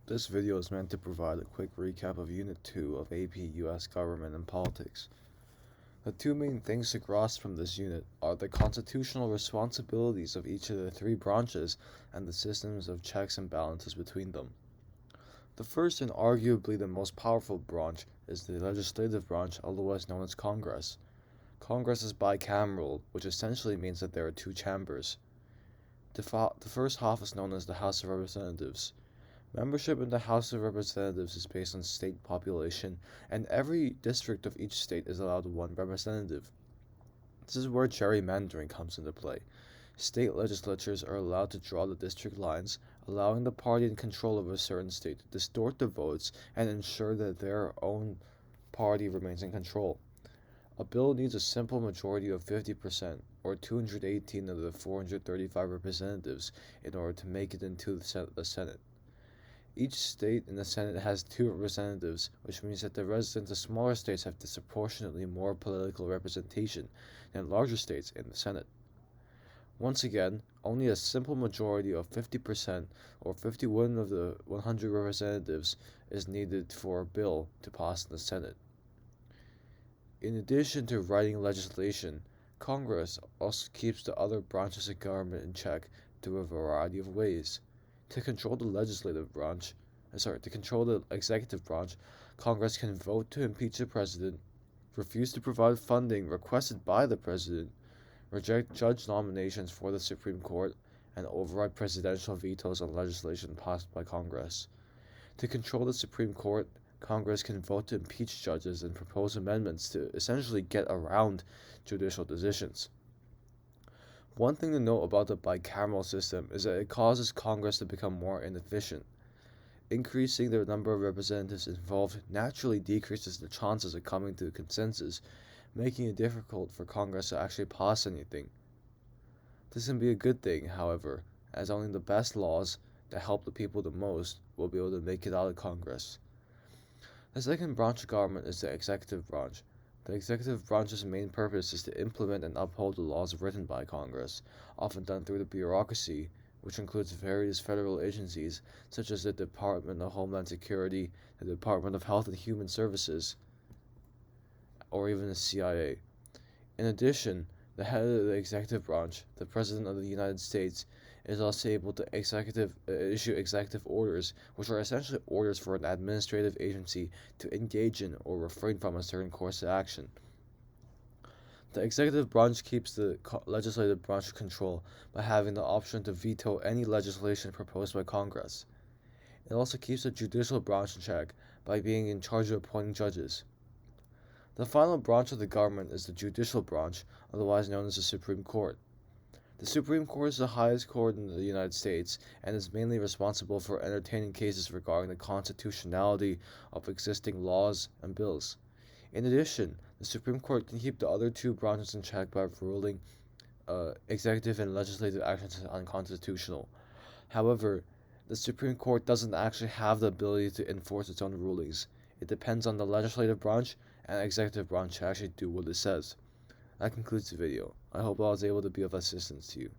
This video is meant to provide a quick recap of Unit 2 of AP US Government and Politics. The two main things to grasp from this unit are the constitutional responsibilities of each of the three branches and the systems of checks and balances between them. The first and arguably the most powerful branch is the legislative branch, otherwise known as Congress. Congress is bicameral, which essentially means that there are two chambers. The first half is known as the House of Representatives. Membership in the House of Representatives is based on state population, and every district of each state is allowed one representative. This is where gerrymandering comes into play. State legislatures are allowed to draw the district lines, allowing the party in control of a certain state to distort the votes and ensure that their own party remains in control. A bill needs a simple majority of 50%, or 218 of the 435 representatives, in order to make it into the Senate. Each state in the Senate has two representatives, which means that the residents of smaller states have disproportionately more political representation than larger states in the Senate. Once again, only a simple majority of 50%, or 51 of the 100 representatives, is needed for a bill to pass in the Senate. In addition to writing legislation, Congress also keeps the other branches of government in check through a variety of ways. To control the executive branch, Congress can vote to impeach the president, refuse to provide funding requested by the president, reject judge nominations for the Supreme Court, and override presidential vetoes on legislation passed by Congress. To control the Supreme Court, Congress can vote to impeach judges and propose amendments to essentially get around judicial decisions. One thing to note about the bicameral system is that it causes Congress to become more inefficient. Increasing the number of representatives involved naturally decreases the chances of coming to a consensus, making it difficult for Congress to actually pass anything. This can be a good thing, however, as only the best laws that help the people the most will be able to make it out of Congress. The second branch of government is the executive branch. The executive branch's main purpose is to implement and uphold the laws written by Congress, often done through the bureaucracy, which includes various federal agencies such as the Department of Homeland Security, the Department of Health and Human Services, or even the CIA. In addition, the head of the executive branch, the President of the United States, is also able to issue executive orders, which are essentially orders for an administrative agency to engage in or refrain from a certain course of action. The executive branch keeps the legislative branch in control by having the option to veto any legislation proposed by Congress. It also keeps the judicial branch in check by being in charge of appointing judges. The final branch of the government is the judicial branch, otherwise known as the Supreme Court. The Supreme Court is the highest court in the United States and is mainly responsible for entertaining cases regarding the constitutionality of existing laws and bills. In addition, the Supreme Court can keep the other two branches in check by ruling executive and legislative actions unconstitutional. However, the Supreme Court doesn't actually have the ability to enforce its own rulings. It depends on the legislative branch and executive branch to actually do what it says. That concludes the video. I hope I was able to be of assistance to you.